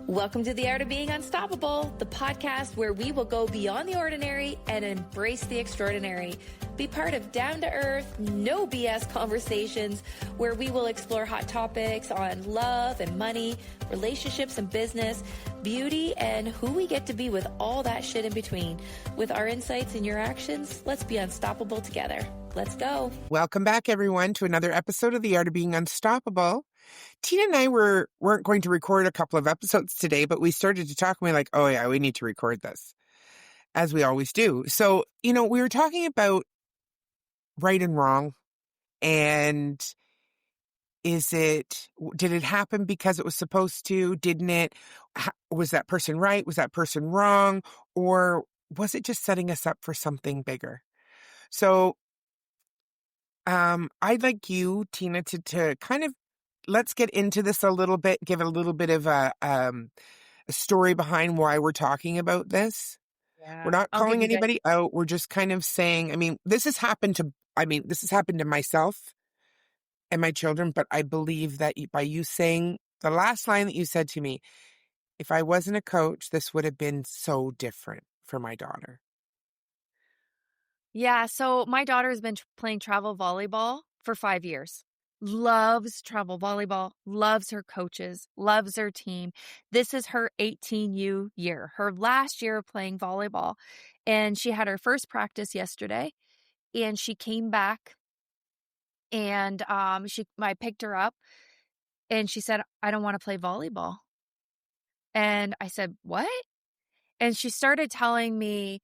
Welcome to The Art of Being Unstoppable, the podcast where we will go beyond the ordinary and embrace the extraordinary. Be part of down-to-earth, no BS conversations where we will explore hot topics on love and money, relationships and business, beauty, and who we get to be with all that shit in between. With our insights and your actions, let's be unstoppable together. Let's go. Welcome back, everyone, to another episode of The Art of Being Unstoppable. Tina and I weren't going to record a couple of episodes today, but we started to talk and we were like, oh yeah, we need to record this, as we always do. So, we were talking about right and wrong, and did it happen because it was supposed to? Didn't it? Was that person right? Was that person wrong? Or was it just setting us up for something bigger? So, I'd like you, Tina, to kind of, let's get into this a little bit, give it a little bit of a story behind why we're talking about this. Yeah. We're not calling anybody out. We're just kind of saying, this has happened to myself and my children, but I believe that by you saying the last line that you said to me, if I wasn't a coach, this would have been so different for my daughter. Yeah, so my daughter has been playing travel volleyball for 5 years. Loves travel volleyball, loves her coaches, loves her team. This is her 18U year, her last year of playing volleyball. And she had her first practice yesterday, and she came back and I picked her up and she said, I don't want to play volleyball. And I said, what? And she started telling me,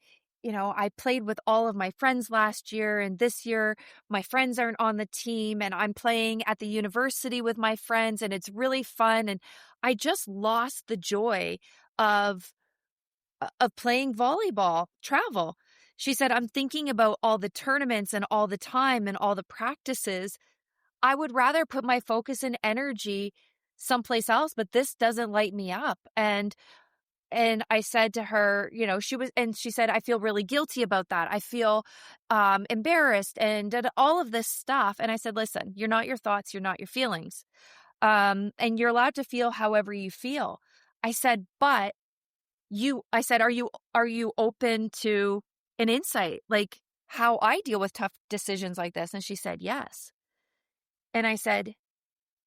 I played with all of my friends last year, and this year my friends aren't on the team, and I'm playing at the university with my friends, and it's really fun. And I just lost the joy of playing volleyball, travel. She said, I'm thinking about all the tournaments and all the time and all the practices. I would rather put my focus and energy someplace else, but this doesn't light me up. And I said to her, she said, I feel really guilty about that. I feel embarrassed and all of this stuff. And I said, listen, you're not your thoughts. You're not your feelings. And you're allowed to feel however you feel. I said, are you open to an insight, like how I deal with tough decisions like this? And she said, yes. And I said,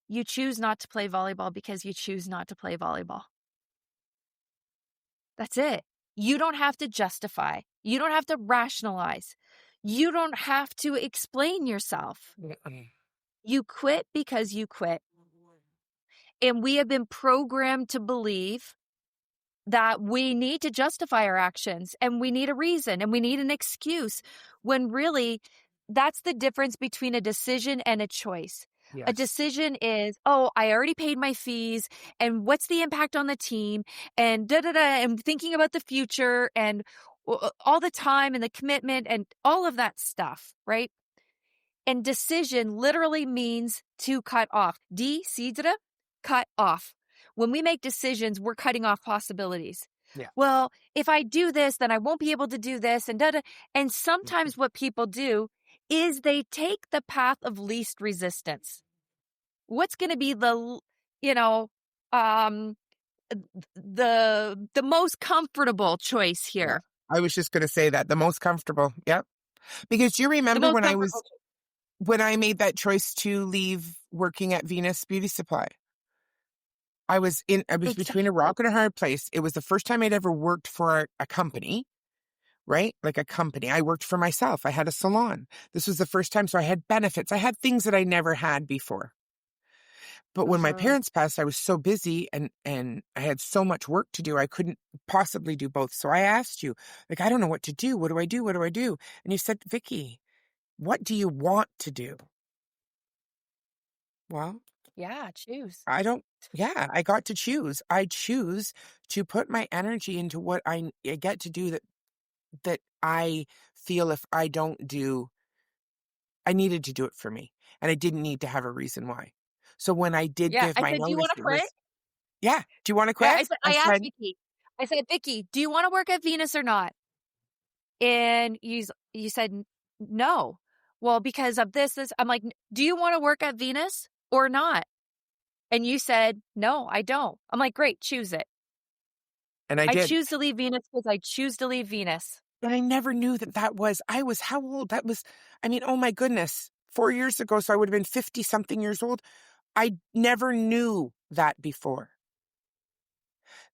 you choose not to play volleyball because you choose not to play volleyball. That's it. You don't have to justify. You don't have to rationalize. You don't have to explain yourself. You quit because you quit. And we have been programmed to believe that we need to justify our actions, and we need a reason, and we need an excuse, when really that's the difference between a decision and a choice. Yes. A decision is, I already paid my fees, and what's the impact on the team, and and thinking about the future, and all the time, and the commitment, and all of that stuff, right? And decision literally means to cut off. Decidere, cut off. When we make decisions, we're cutting off possibilities. Yeah. Well, if I do this, then I won't be able to do this, and And sometimes what people do is they take the path of least resistance. What's going to be the most comfortable choice here? Yeah. I was just going to say that, the most comfortable. Yep. Because you remember when I made that choice to leave working at Venus Beauty Supply. I was between a rock and a hard place. It was the first time I'd ever worked for a company. Right? Like a company. I worked for myself. I had a salon. This was the first time. So I had benefits. I had things that I never had before. But when my parents passed, I was so busy and I had so much work to do. I couldn't possibly do both. So I asked you, like, I don't know what to do. What do I do? What do I do? And you said, Vicky, what do you want to do? Well, yeah, choose. I got to choose. I choose to put my energy into what I get to do that I feel if I don't do, I needed to do it for me. And I didn't need to have a reason why. So when I did give my notice, do you want to quit? Do you want to quit? Yeah, I asked Vicky. I said, Vicky, do you want to work at Venus or not? And you said, no. Well, because of this, I'm like, do you want to work at Venus or not? And you said, no, I don't. I'm like, great, choose it. And I I did. choose to leave Venus because I choose to leave Venus. But I never knew I was how old? I mean, oh my goodness, 4 years ago. So I would have been 50 something years old. I never knew that before.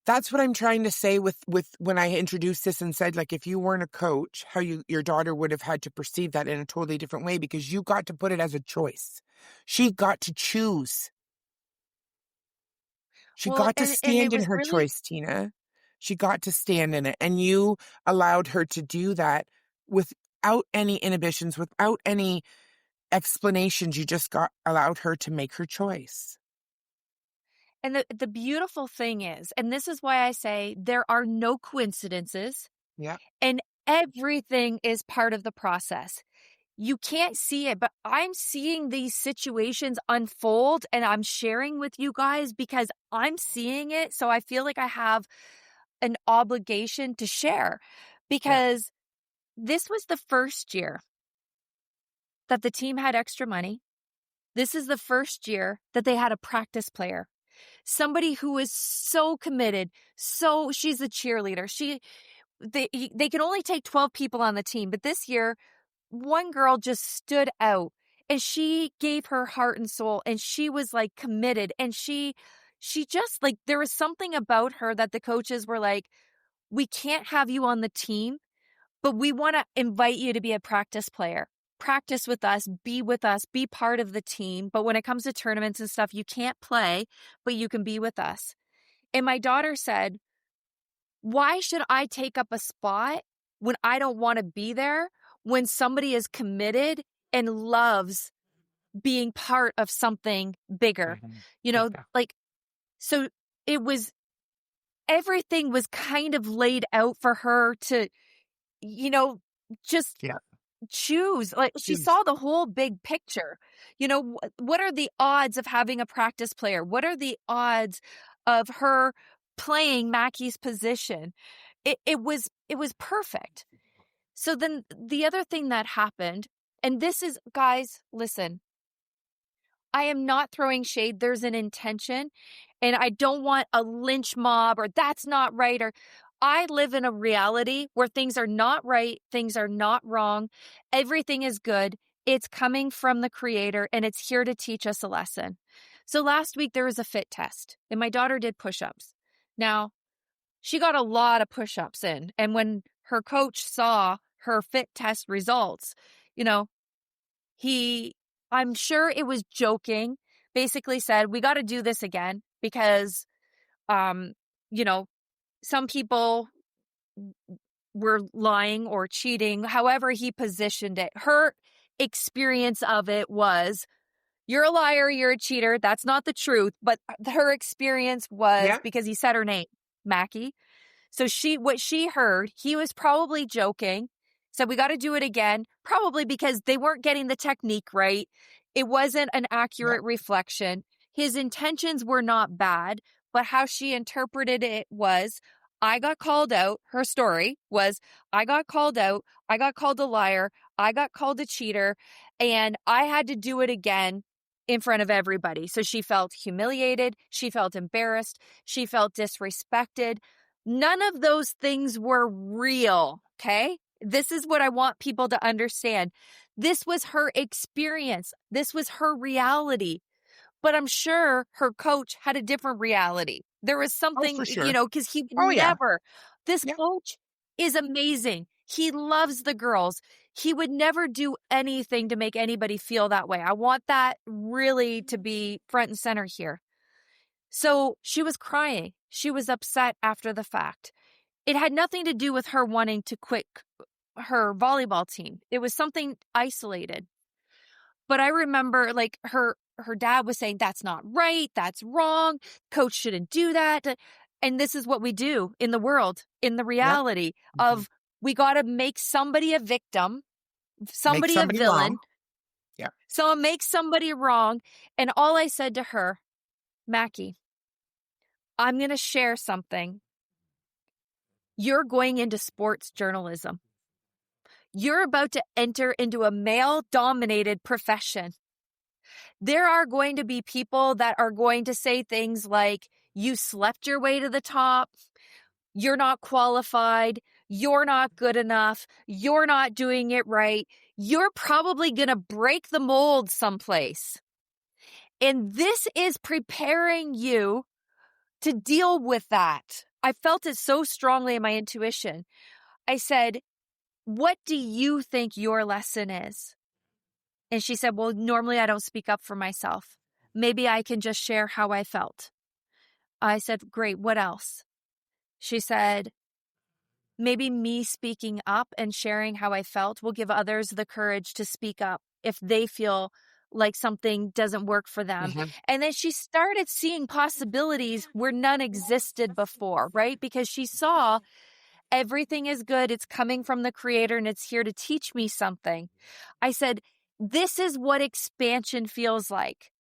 That's what I'm trying to say with when I introduced this and said, like, if you weren't a coach, how your daughter would have had to perceive that in a totally different way, because you got to put it as a choice. She got to choose. She Well, got to and it stand in was her really, choice, Tina. She got to stand in it. And you allowed her to do that without any inhibitions, without any explanations. You just allowed her to make her choice. and the beautiful thing is, and this is why I say there are no coincidences, Yeah. and everything is part of the process. You can't see it, but I'm seeing these situations unfold and I'm sharing with you guys because I'm seeing it. So I feel like I have an obligation to share, Yeah. because this was the first year that the team had extra money. This is the first year that they had a practice player, somebody who is so committed. So she's a cheerleader. They can only take 12 people on the team, but this year one girl just stood out and she gave her heart and soul, and she was like committed, and she just, like, there was something about her that the coaches were like, we can't have you on the team, but we want to invite you to be a practice player. Practice with us, be part of the team. But when it comes to tournaments and stuff, you can't play, but you can be with us. And my daughter said, why should I take up a spot when I don't want to be there, when somebody is committed and loves being part of something bigger? Yeah. Like, so it was, everything was kind of laid out for her to, just Yeah. choose. Like, she Choose. saw the whole big picture. What are the odds of having a practice player? What are the odds of her playing Mackie's position? It was perfect. So then the other thing that happened, and this is, guys, listen, I am not throwing shade. There's an intention, and I don't want a lynch mob or that's not right, or I live in a reality where things are not right, things are not wrong, everything is good. It's coming from the creator, and it's here to teach us a lesson. So last week there was a fit test, and my daughter did push-ups. Now, she got a lot of push-ups in, and when her coach saw her fit test results, you know, I'm sure it was joking, basically said, we got to do this again because, you know, some people were lying or cheating, however he positioned it. Her experience of it was, you're a liar, you're a cheater. That's not the truth. But her experience was, Yeah. because he said her name, Mackie. So what she heard, he was probably joking, said, we got to do it again, probably because they weren't getting the technique right. It wasn't an Yeah. accurate reflection. His intentions were not bad, but how she interpreted it was, I got called out. Her story was, I got called out. I got called a liar. I got called a cheater, and I had to do it again in front of everybody. So she felt humiliated. She felt embarrassed. She felt disrespected. None of those things were real, okay? This is what I want people to understand. This was her experience. This was her reality. But I'm sure her coach had a different reality. There was Oh, something, for sure. because he Oh, would yeah. never. This Yeah. coach is amazing. He loves the girls. He would never do anything to make anybody feel that way. I want that really to be front and center here. So she was crying. She was upset after the fact. It had nothing to do with her wanting to quit her volleyball team. It was something isolated. But I remember, like, her dad was saying, that's not right, that's wrong, coach shouldn't do that. And this is what we do in the world, in the Yeah. reality Mm-hmm. of, we got to make somebody a victim, Make somebody a somebody villain. wrong. Yeah. So make somebody wrong. And all I said to her, Mackie, I'm going to share something. You're going into sports journalism. You're about to enter into a male-dominated profession. There are going to be people that are going to say things like, you slept your way to the top. you're not qualified, you're not good enough, you're not doing it right, you're probably going to break the mold someplace. And this is preparing you to deal with that. I felt it so strongly in my intuition. I said, what do you think your lesson is? And she said, well, normally I don't speak up for myself. Maybe I can just share how I felt. I said, great. What else? She said, maybe me speaking up and sharing how I felt will give others the courage to speak up if they feel like something doesn't work for them. Mhm. And then she started seeing possibilities where none existed before, right? Because she saw everything is good. It's coming from the creator and it's here to teach me something. I said, this is what expansion feels like.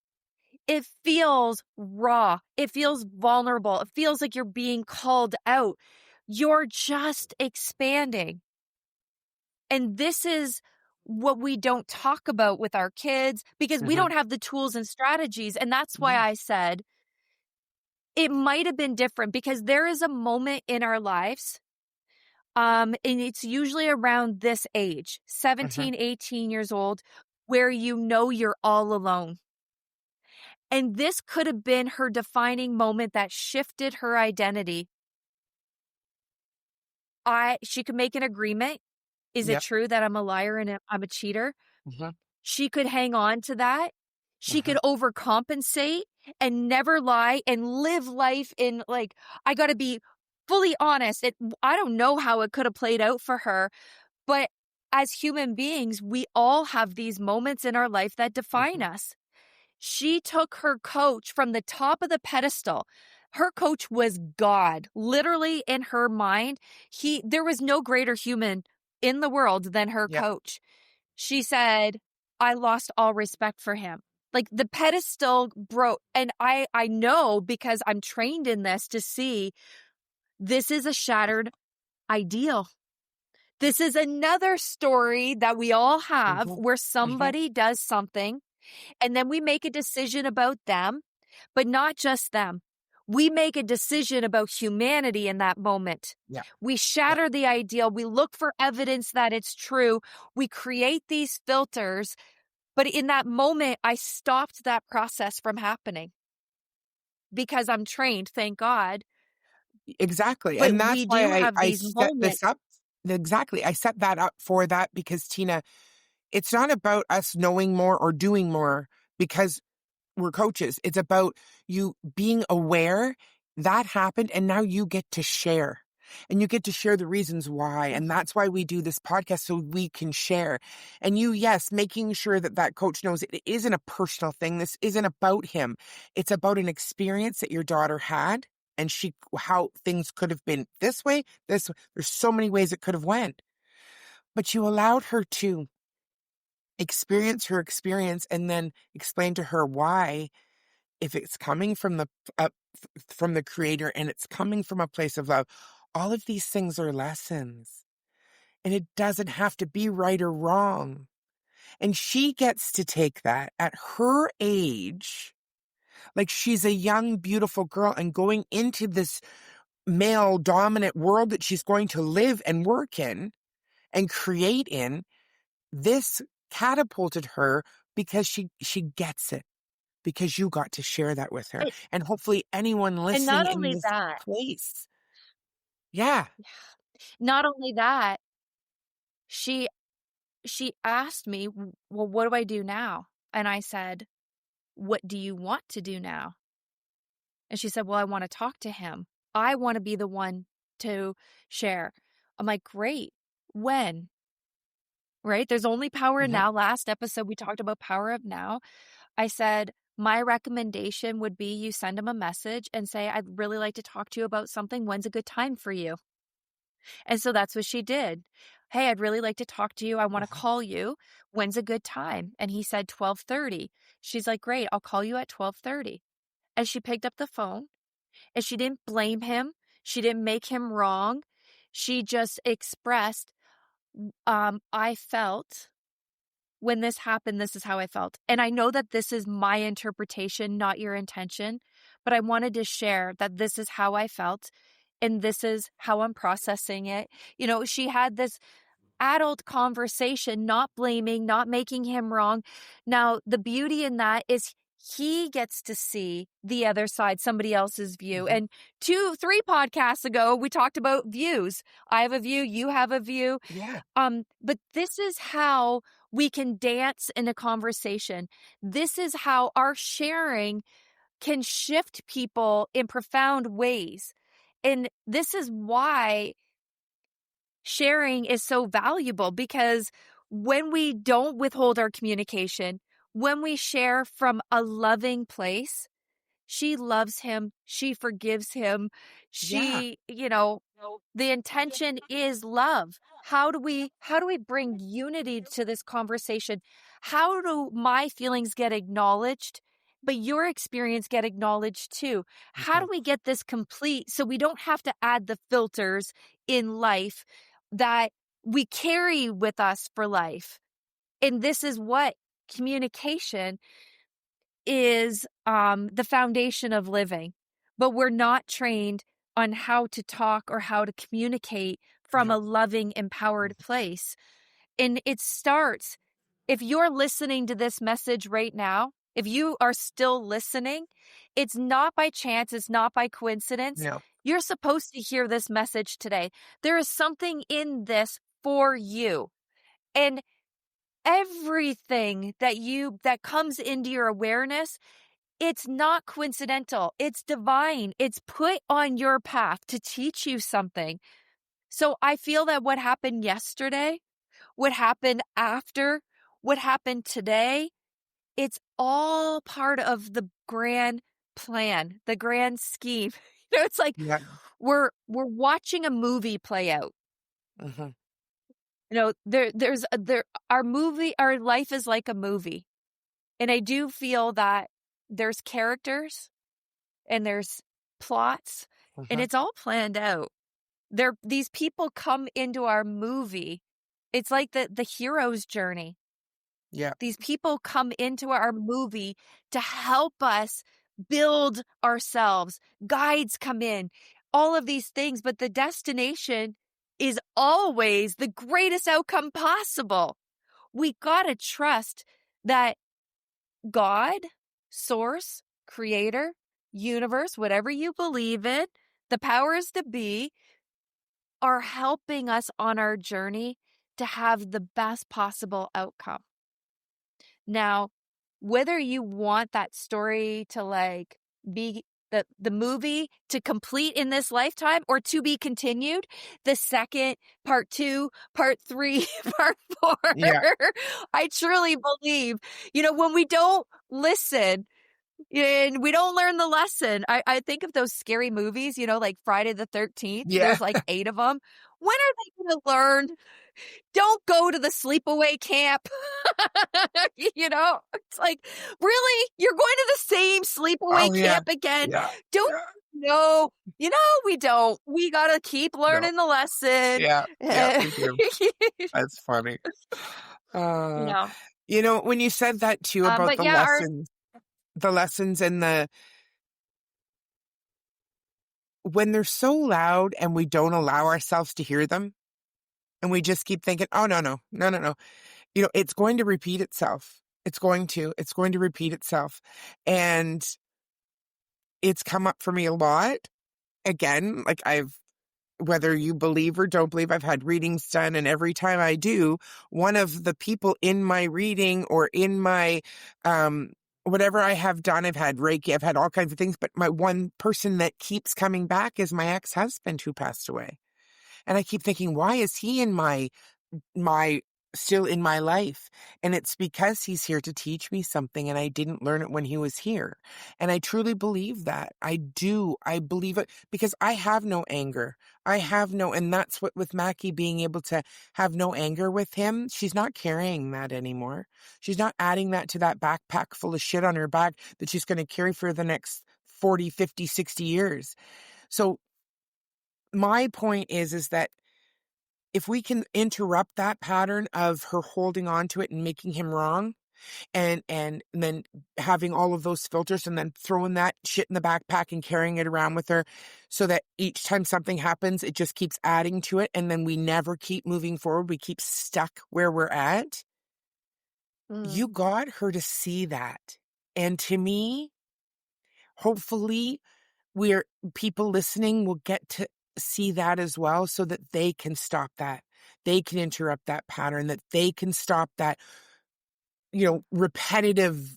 It feels raw. It feels vulnerable. It feels like you're being called out. You're just expanding. And this is what we don't talk about with our kids because we don't have the tools and strategies. And that's why I said it might have been different because there is a moment in our lives. And it's usually around this age, 17, 18 years old, where you know you're all alone. And this could have been her defining moment that shifted her identity. She could make an agreement. Is it Yep. true that I'm a liar and I'm a cheater? Mhm. She could hang on to that. She could overcompensate and never lie and live life in like, I got to be fully honest. I don't know how it could have played out for her, but as human beings, we all have these moments in our life that define us. She took her coach from the top of the pedestal. Her coach was God, literally in her mind. There was no greater human in the world than her Yep. coach. She said, I lost all respect for him. Like the pedestal broke. And I know because I'm trained in this to see this is a shattered ideal. This is another story that we all have where somebody does something and then we make a decision about them, but not just them. We make a decision about humanity in that moment. Yeah. We shatter the ideal. We look for evidence that it's true. We create these filters. But in that moment, I stopped that process from happening because I'm trained, thank God. Exactly. But And that's we do why have I these set moments. this up. Exactly. I set that up for that because, Tina, it's not about us knowing more or doing more because we're coaches. It's about you being aware that happened and now you get to share. And you get to share the reasons why. And that's why we do this podcast so we can share. And yes, making sure that that coach knows it isn't a personal thing. This isn't about him. It's about an experience that your daughter had and how things could have been this way. There's so many ways it could have went. But you allowed her to experience her experience and then explain to her why, if it's coming from from the creator and it's coming from a place of love, all of these things are lessons and it doesn't have to be right or wrong. And she gets to take that at her age, like she's a young, beautiful girl and going into this male dominant world that she's going to live and work in and create in. This catapulted her because she gets it. Because you got to share that with her. And hopefully anyone And listening not in only this that, place. Yeah. not only that, she asked me, well, what do I do now? And I said, what do you want to do now? And she said, well, I want to talk to him. I want to be the one to share. I'm like, great. When? Right? There's only power in now. Last episode, we talked about power of now. I said, my recommendation would be you send him a message and say, I'd really like to talk to you about something. When's a good time for you? And so that's what she did. Hey, I'd really like to talk to you. I want to call you. When's a good time? And he said 12:30. She's like, great, I'll call you at 12:30. And she picked up the phone and she didn't blame him. She didn't make him wrong. She just expressed, I felt when this happened, this is how I felt. And I know that this is my interpretation, not your intention, but I wanted to share that this is how I felt. and this is how I'm processing it. You know, she had this adult conversation, not blaming, not making him wrong. Now, the beauty in that is he gets to see the other side, somebody else's view. Mhm. And 3 podcasts ago, we talked about views. I have a view, you have a view. Yeah. But this is how we can dance in a conversation. This is how our sharing can shift people in profound ways. And this is why sharing is so valuable, because when we don't withhold our communication, when we share from a loving place, she loves him, she forgives him, Yeah. she, the intention is love. How do we bring unity to this conversation? How do my feelings get acknowledged, but your experience get acknowledged too? How do Mhm. we get this complete so we don't have to add the filters in life that we carry with us for life? And this is what communication is, the foundation of living, but we're not trained on how to talk or how to communicate from Yeah. a loving, empowered place. And it starts, if you're listening to this message right now, if you are still listening, it's not by chance, it's not by coincidence. No. You're supposed to hear this message today. There is something in this for you. And everything that comes into your awareness, it's not coincidental. It's divine. It's put on your path to teach you something. So I feel that what happened yesterday, what happened after, what happened today, it's all part of the grand plan, the grand scheme. It's like Yeah. we're watching a movie play out. Mhm. Our life is like a movie. And I do feel that there's characters and there's plots, and Mhm. it's all planned out. These people come into our movie. It's like the hero's journey. Yeah. These people come into our movie to help us build ourselves. Guides come in, all of these things, but the destination is always the greatest outcome possible. We got to trust that God, source, creator, universe, whatever you believe in, the powers to be, are helping us on our journey to have the best possible outcome. Now, whether you want that story to like be the movie to complete in this lifetime or to be continued, the second, part 2, part 3, part 4, Yeah. I truly believe, when we don't listen and we don't learn the lesson, I think of those scary movies, like Friday the 13th, Yeah. there's like 8 of them. When are they going to learn? Don't go to the sleepaway camp. It's like, really? You're going to the same sleepaway Oh, yeah. camp again? Yeah. Don't Yeah. no, we don't. We got to keep No. learning the lesson. Yeah. Yeah, we do. That's funny. you Uh, know, when you said that too about but yeah, the lessons and when they're so loud and we don't allow ourselves to hear them and we just keep thinking, oh, no, no, no, no, no. It's going to repeat itself. It's going to repeat itself. And it's come up for me a lot. Again, like whether you believe or don't believe, I've had readings done. And every time I do, one of the people in my reading or in my, whatever I have done, I've had Reiki, I've had all kinds of things, but my one person that keeps coming back is my ex-husband who passed away. And I keep thinking, why is he in my still in my life? And it's because he's here to teach me something and I didn't learn it when he was here. And I truly believe that. I believe it because I have no anger. And that's what with Mackie being able to have no anger with him, she's not carrying that anymore. She's not adding that to that backpack full of shit on her back that she's going to carry for the next 40, 50, 60 years. So my point is that if we can interrupt that pattern of her holding on to it and making him wrong, and then having all of those filters and then throwing that shit in the backpack and carrying it around with her so that each time something happens, it just keeps adding to it. And then we never keep moving forward. We keep stuck where we're at. You got her to see that. And to me, hopefully, we're people listening will get to see that as well so that they can stop that. They can interrupt that pattern, that they can stop that, repetitive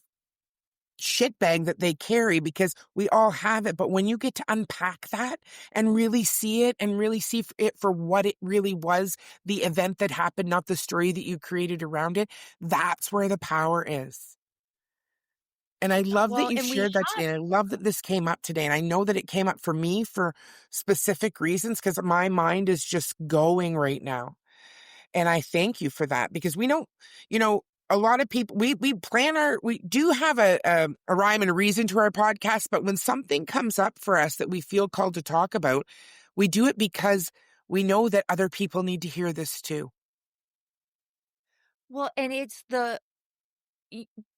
shitbag that they carry, because we all have it. But when you get to unpack that and really see it and really see it for what it really was, the event that happened, not the story that you created around it, that's where the power is. And I love that Well, you and we shared that have today. And I love that this came up today. And I know that it came up for me for specific reasons because my mind is just going right now. And I thank you for that because we don't, a lot of people, we do have a rhyme and a reason to our podcast, but when something comes up for us that we feel called to talk about, we do it because we know that other people need to hear this too. Well, and it's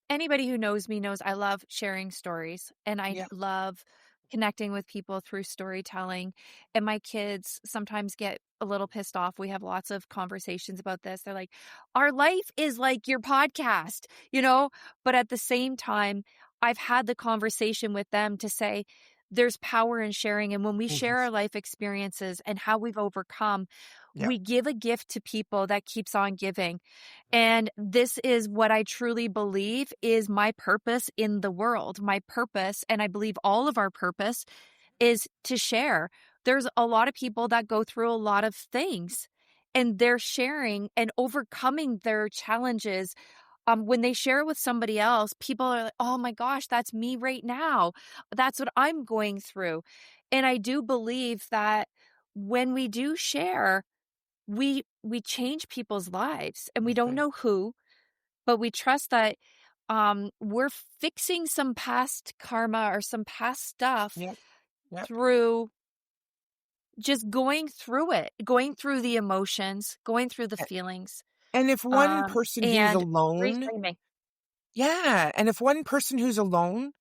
anybody who knows me knows I love sharing stories and I Yeah. love connecting with people through storytelling. And my kids sometimes get a little pissed off. We have lots of conversations about this. They're like, our life is like your podcast, But at the same time, I've had the conversation with them to say, there's power in sharing. And when we Mhm. share our life experiences and how we've overcome, Yeah. we give a gift to people that keeps on giving. And this is what I truly believe is my purpose in the world. My purpose, and I believe all of our purpose, is to share. There's a lot of people that go through a lot of things and they're sharing and overcoming their challenges. When they share with somebody else, people are like, oh my gosh, that's me right now. That's what I'm going through. And I do believe that when we do share, we change people's lives and we don't Mhm. know who, but we trust that we're fixing some past karma or some past stuff Yep. Yep. through just going through the emotions, going through the feelings, And if one person who's and alone, reframing. yeah, and if one person who's alone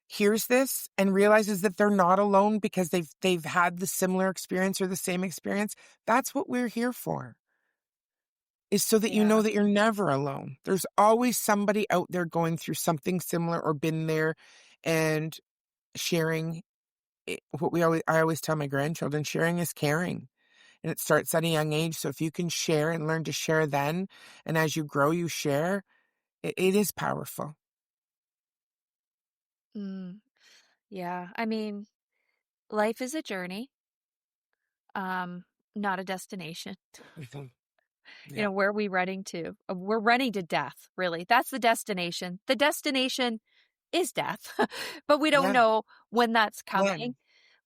hears this and realizes that they're not alone because they've had the similar experience or the same experience, that's what we're here for. Is so that you know Yeah. that you're never alone. There's always somebody out there going through something similar or been there and sharing I always tell my grandchildren, sharing is caring. And it starts at a young age. So if you can share and learn to share then, and as you grow, you share, it is powerful. Mm, yeah. I mean, life is a journey, um, not a destination. Mhm. Yeah. Where are we running to? We're running to death, really. That's the destination. The destination is death, but we don't Yeah. know when that's coming. When?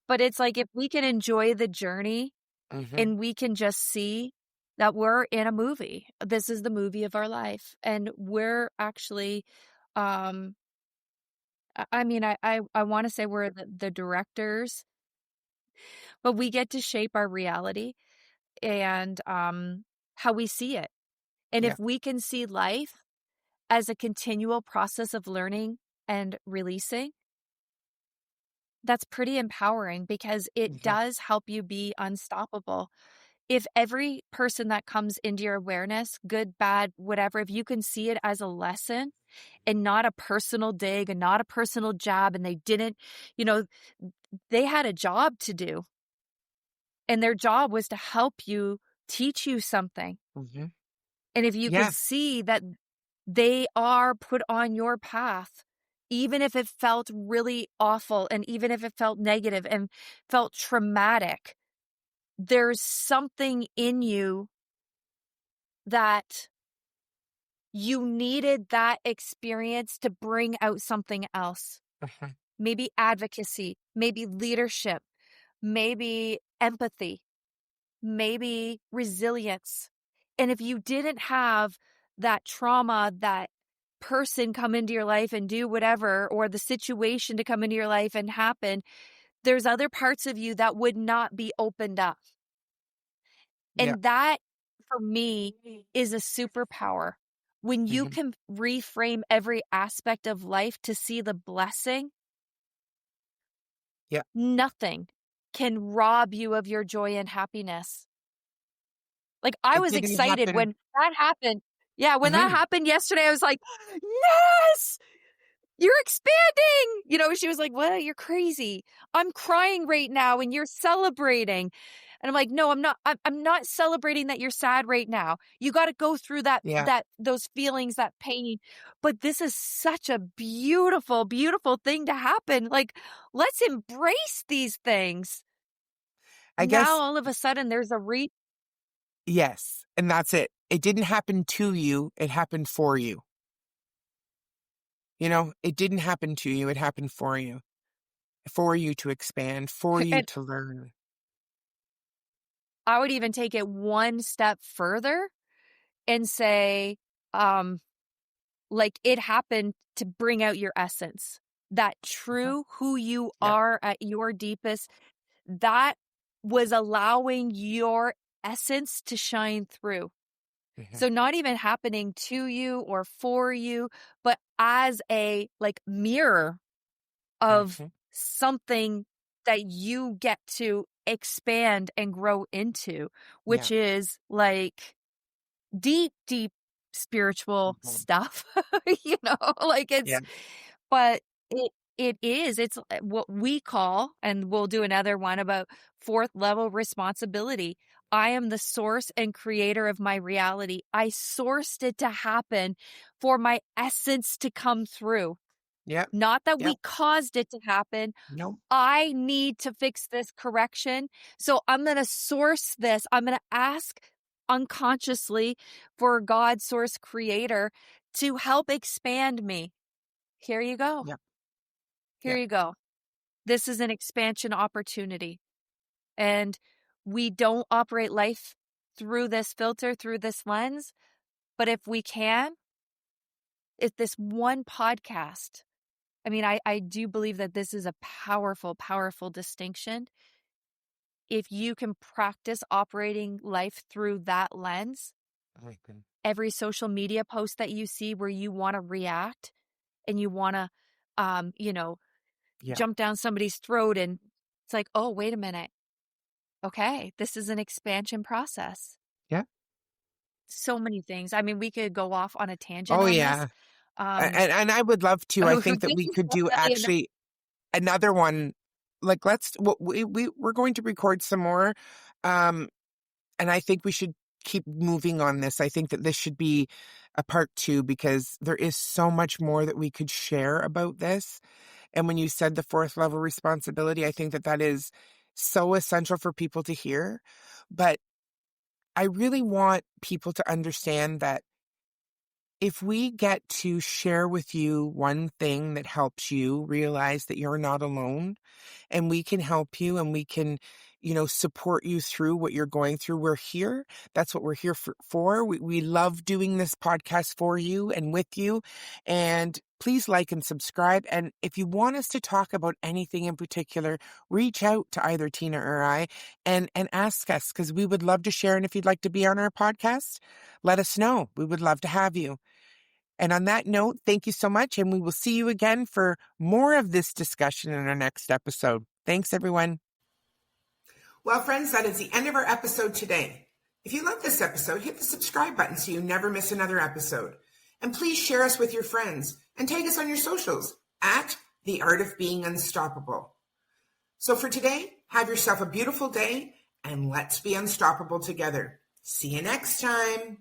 But it's like if we can enjoy the journey Hmm. and we can just see that we're in a movie. This is the movie of our life. And we're actually, um, I mean, I want to say we're the directors, but we get to shape our reality and how we see it. And Yeah. if we can see life as a continual process of learning and releasing, that's pretty empowering because it Hmm. does help you be unstoppable. If every person that comes into your awareness, good, bad, whatever, if you can see it as a lesson and not a personal dig and not a personal jab, and they didn't, you know, they had a job to do, and their job was to help you, teach you something. Hmm. And if you could Yeah. see that they are put on your path, even if it felt really awful and even if it felt negative and felt traumatic, there's something in you that you needed that experience to bring out something else. Hmm. Maybe advocacy, maybe leadership, maybe empathy, maybe resilience. And if you didn't have that trauma, that person come into your life and do whatever, or the situation to come into your life and happen, there's other parts of you that would not be opened up. Yeah. And that, for me, is a superpower. when you can reframe every aspect of life to see the blessing, nothing can rob you of your joy and happiness. Like, I It was didn't excited happen. when that happened. Yeah, when that Mhm. happened yesterday, I was like, yes, you're expanding. You know, she was like, well, you're crazy. I'm crying right now and you're celebrating. And I'm like, no, I'm not. I'm not celebrating that you're sad right now. You got to go through Yeah. those feelings, that pain. But this is such a beautiful, beautiful thing to happen. Like, let's embrace these things. I Now, guess, all of a sudden, there's a yes. And that's it. It didn't happen to you. It happened for you. You know, it didn't happen to you. It happened for you to expand, for you and to learn. I would even take it one step further and say, like, it happened to bring out your essence, that Mhm. true who you Yeah. are at your deepest, that was allowing your essence to shine through. Mhm. So not even happening to you or for you, but as a like mirror of Mhm. something that you get to expand and grow into, Yeah. which is like deep, deep spiritual Mhm. stuff, like Yeah. but it's what we call, and we'll do another one about fourth level responsibility. I am the source and creator of my reality. I sourced it to happen for my essence to come through. Yep. Not that we Yep. caused it to happen. Nope. I need to fix this correction. So I'm going to source this. I'm going to ask unconsciously for God, source creator, to help expand me. Here you go. Yep. Here Yep. you go. This is an expansion opportunity. And we don't operate life through this filter, through this lens. But if we can, if this one podcast, I mean, I do believe that this is a powerful, powerful distinction. If you can practice operating life through that lens, Mhm. every social media post that you see where you want to react and you want to, you know, Yeah. jump down somebody's throat, and it's like, oh, wait a minute. Okay, this is an expansion process. Yeah. So many things. I mean, we could go off on a tangent Oh, on this. yeah. Um, And I would love to. I this think that we is could do definitely enough. actually another one. Like, we're going to record some more. Um, and I think we should keep moving on this. I think that this should be a part 2 because there is so much more that we could share about this. And when you said the fourth level responsibility, I think that that is so essential for people to hear. But I really want people to understand that if we get to share with you one thing that helps you realize that you're not alone, and we can help you and we can, support you through what you're going through, we're here. That's what we're here for. We love doing this podcast for you and with you. And please like and subscribe. And if you want us to talk about anything in particular, reach out to either Tina or I and ask us, because we would love to share. And if you'd like to be on our podcast, let us know. We would love to have you. And on that note, thank you so much, and we will see you again for more of this discussion in our next episode. Thanks, everyone. Well, friends, that is the end of our episode today. If you love this episode, hit the subscribe button so you never miss another episode. And please share us with your friends and tag us on your socials at The Art of Being Unstoppable. So for today, have yourself a beautiful day, and let's be unstoppable together. See you next time.